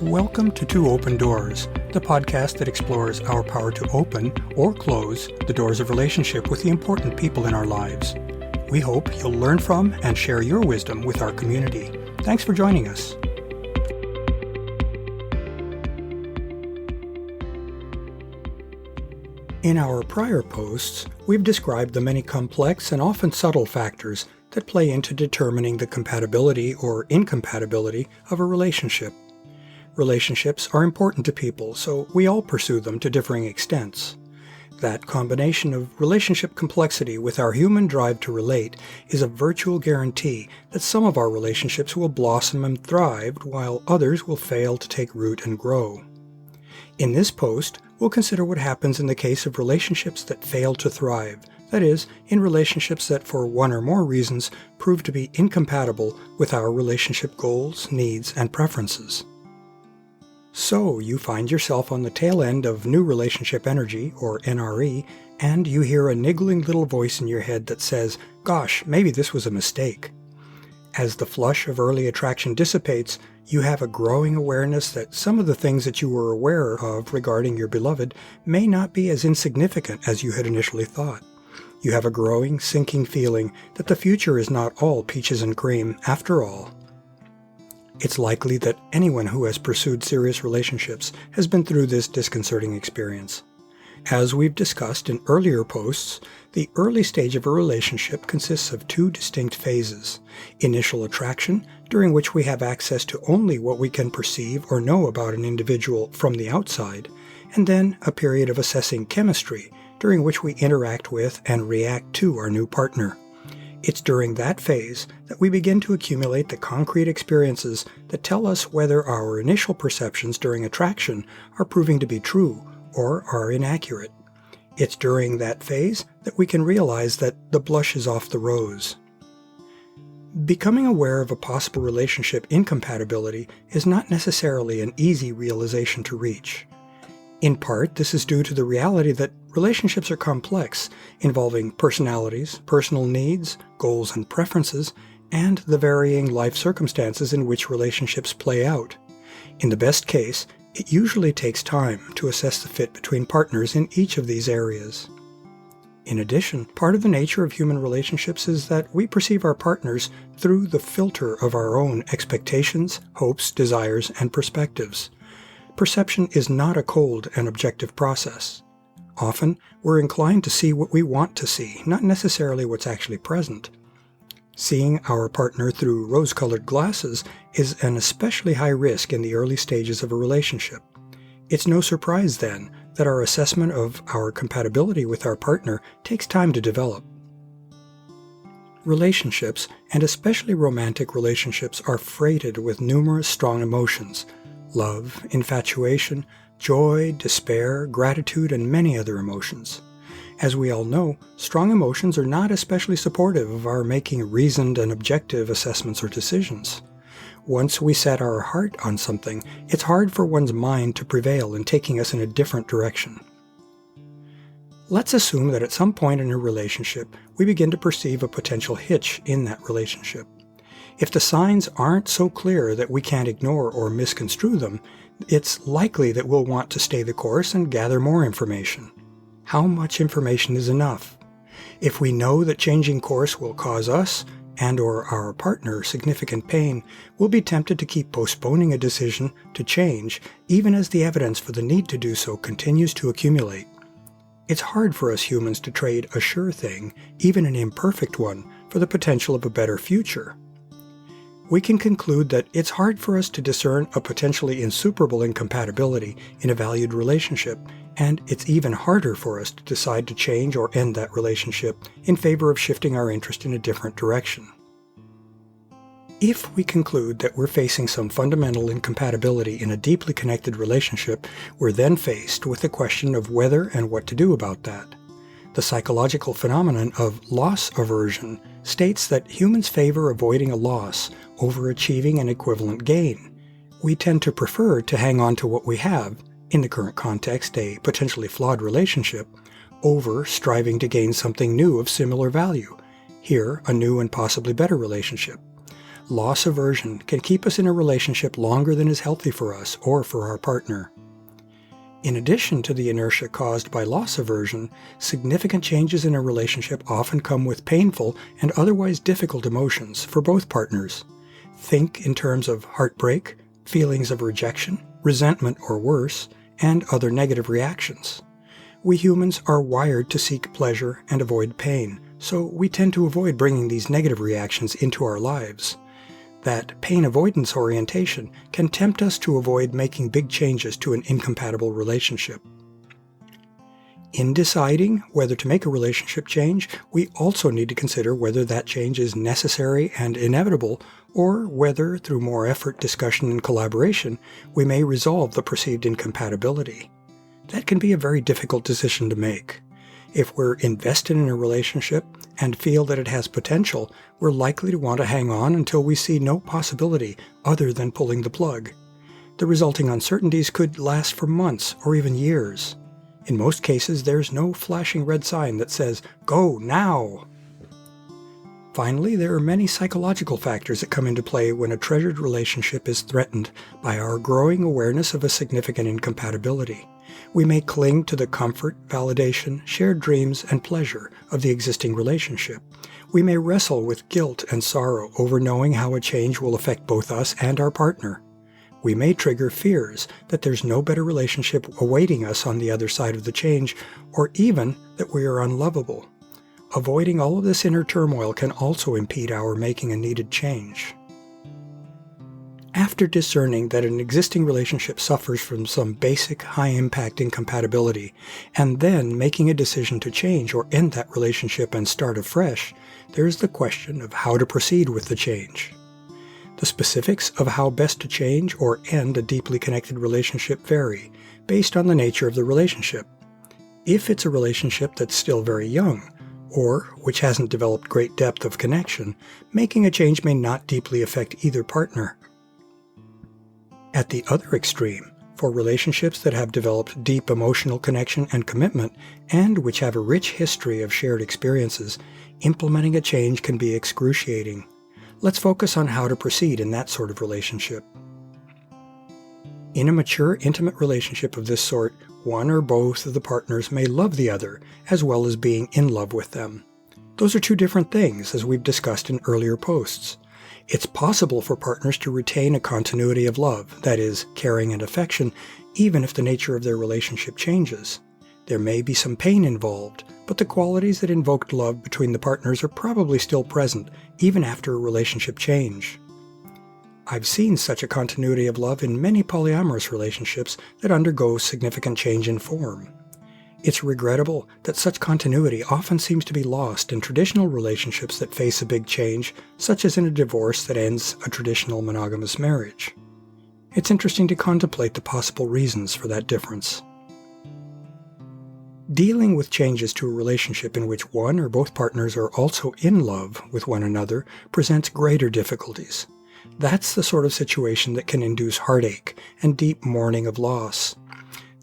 Welcome to Two Open Doors, the podcast that explores our power to open or close the doors of relationship with the important people in our lives. We hope you'll learn from and share your wisdom with our community. Thanks for joining us. In our prior posts, we've described the many complex and often subtle factors that play into determining the compatibility or incompatibility of a relationship. Relationships are important to people, so we all pursue them to differing extents. That combination of relationship complexity with our human drive to relate is a virtual guarantee that some of our relationships will blossom and thrive, while others will fail to take root and grow. In this post, we'll consider what happens in the case of relationships that fail to thrive, that is, in relationships that for one or more reasons prove to be incompatible with our relationship goals, needs, and preferences. So, you find yourself on the tail end of new relationship energy, or NRE, and you hear a niggling little voice in your head that says, "Gosh, maybe this was a mistake." As the flush of early attraction dissipates, you have a growing awareness that some of the things that you were aware of regarding your beloved may not be as insignificant as you had initially thought. You have a growing, sinking feeling that the future is not all peaches and cream after all. It's likely that anyone who has pursued serious relationships has been through this disconcerting experience. As we've discussed in earlier posts, the early stage of a relationship consists of two distinct phases: initial attraction, during which we have access to only what we can perceive or know about an individual from the outside, and then a period of assessing chemistry, during which we interact with and react to our new partner. It's during that phase that we begin to accumulate the concrete experiences that tell us whether our initial perceptions during attraction are proving to be true or are inaccurate. It's during that phase that we can realize that the blush is off the rose. Becoming aware of a possible relationship incompatibility is not necessarily an easy realization to reach. In part, this is due to the reality that relationships are complex, involving personalities, personal needs, goals and preferences, and the varying life circumstances in which relationships play out. In the best case, it usually takes time to assess the fit between partners in each of these areas. In addition, part of the nature of human relationships is that we perceive our partners through the filter of our own expectations, hopes, desires, and perspectives. Perception is not a cold and objective process. Often, we're inclined to see what we want to see, not necessarily what's actually present. Seeing our partner through rose-colored glasses is an especially high risk in the early stages of a relationship. It's no surprise, then, that our assessment of our compatibility with our partner takes time to develop. Relationships, and especially romantic relationships, are freighted with numerous strong emotions: love, infatuation, joy, despair, gratitude, and many other emotions. As we all know, strong emotions are not especially supportive of our making reasoned and objective assessments or decisions. Once we set our heart on something, it's hard for one's mind to prevail in taking us in a different direction. Let's assume that at some point in a relationship, we begin to perceive a potential hitch in that relationship. If the signs aren't so clear that we can't ignore or misconstrue them, it's likely that we'll want to stay the course and gather more information. How much information is enough? If we know that changing course will cause us and/or our partner significant pain, we'll be tempted to keep postponing a decision to change, even as the evidence for the need to do so continues to accumulate. It's hard for us humans to trade a sure thing, even an imperfect one, for the potential of a better future. We can conclude that it's hard for us to discern a potentially insuperable incompatibility in a valued relationship, and it's even harder for us to decide to change or end that relationship in favor of shifting our interest in a different direction. If we conclude that we're facing some fundamental incompatibility in a deeply connected relationship, we're then faced with the question of whether and what to do about that. The psychological phenomenon of loss aversion states that humans favor avoiding a loss over achieving an equivalent gain. We tend to prefer to hang on to what we have, in the current context a potentially flawed relationship, over striving to gain something new of similar value, here a new and possibly better relationship. Loss aversion can keep us in a relationship longer than is healthy for us or for our partner. In addition to the inertia caused by loss aversion, significant changes in a relationship often come with painful and otherwise difficult emotions for both partners. Think in terms of heartbreak, feelings of rejection, resentment or worse, and other negative reactions. We humans are wired to seek pleasure and avoid pain, so we tend to avoid bringing these negative reactions into our lives. That pain avoidance orientation can tempt us to avoid making big changes to an incompatible relationship. In deciding whether to make a relationship change, we also need to consider whether that change is necessary and inevitable, or whether, through more effort, discussion, and collaboration, we may resolve the perceived incompatibility. That can be a very difficult decision to make. If we're invested in a relationship and feel that it has potential, we're likely to want to hang on until we see no possibility other than pulling the plug. The resulting uncertainties could last for months or even years. In most cases, there's no flashing red sign that says, "Go now!" Finally, there are many psychological factors that come into play when a treasured relationship is threatened by our growing awareness of a significant incompatibility. We may cling to the comfort, validation, shared dreams, and pleasure of the existing relationship. We may wrestle with guilt and sorrow over knowing how a change will affect both us and our partner. We may trigger fears that there's no better relationship awaiting us on the other side of the change, or even that we are unlovable. Avoiding all of this inner turmoil can also impede our making a needed change. After discerning that an existing relationship suffers from some basic high-impact incompatibility, and then making a decision to change or end that relationship and start afresh, there is the question of how to proceed with the change. The specifics of how best to change or end a deeply connected relationship vary, based on the nature of the relationship. If it's a relationship that's still very young, or which hasn't developed great depth of connection, making a change may not deeply affect either partner. At the other extreme, for relationships that have developed deep emotional connection and commitment, and which have a rich history of shared experiences, implementing a change can be excruciating. Let's focus on how to proceed in that sort of relationship. In a mature, intimate relationship of this sort, one or both of the partners may love the other, as well as being in love with them. Those are two different things, as we've discussed in earlier posts. It's possible for partners to retain a continuity of love, that is, caring and affection, even if the nature of their relationship changes. There may be some pain involved, but the qualities that invoked love between the partners are probably still present, even after a relationship change. I've seen such a continuity of love in many polyamorous relationships that undergo significant change in form. It's regrettable that such continuity often seems to be lost in traditional relationships that face a big change, such as in a divorce that ends a traditional monogamous marriage. It's interesting to contemplate the possible reasons for that difference. Dealing with changes to a relationship in which one or both partners are also in love with one another presents greater difficulties. That's the sort of situation that can induce heartache and deep mourning of loss.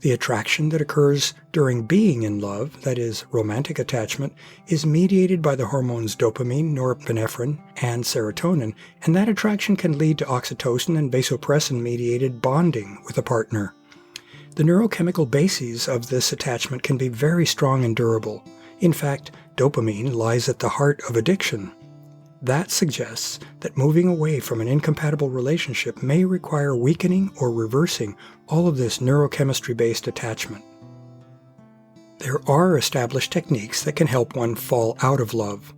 The attraction that occurs during being in love, that is, romantic attachment, is mediated by the hormones dopamine, norepinephrine, and serotonin, and that attraction can lead to oxytocin and vasopressin-mediated bonding with a partner. The neurochemical bases of this attachment can be very strong and durable. In fact, dopamine lies at the heart of addiction. That suggests that moving away from an incompatible relationship may require weakening or reversing all of this neurochemistry-based attachment. There are established techniques that can help one fall out of love.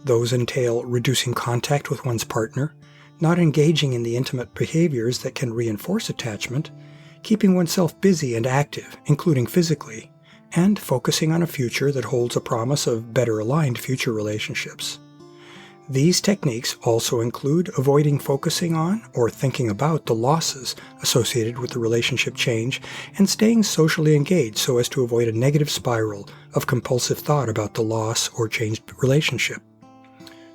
Those entail reducing contact with one's partner, not engaging in the intimate behaviors that can reinforce attachment, keeping oneself busy and active, including physically, and focusing on a future that holds a promise of better aligned future relationships. These techniques also include avoiding focusing on or thinking about the losses associated with the relationship change and staying socially engaged so as to avoid a negative spiral of compulsive thought about the loss or changed relationship.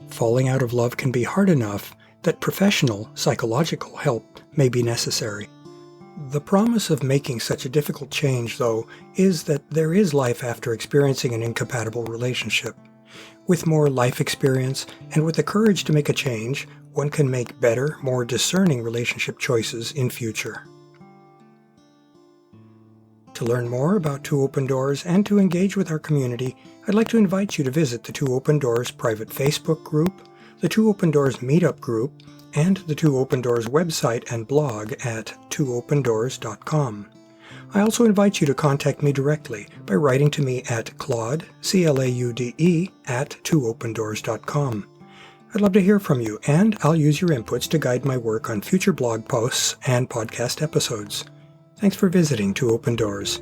Falling out of love can be hard enough that professional psychological help may be necessary. The promise of making such a difficult change, though, is that there is life after experiencing an incompatible relationship. With more life experience and with the courage to make a change, one can make better, more discerning relationship choices in future. To learn more about Two Open Doors and to engage with our community, I'd like to invite you to visit the Two Open Doors private Facebook group, the Two Open Doors meetup group, and the Two Open Doors website and blog at twopendoors.com. I also invite you to contact me directly by writing to me at Claude, CLAUDE, at twopendoors.com. I'd love to hear from you, and I'll use your inputs to guide my work on future blog posts and podcast episodes. Thanks for visiting Two Open Doors.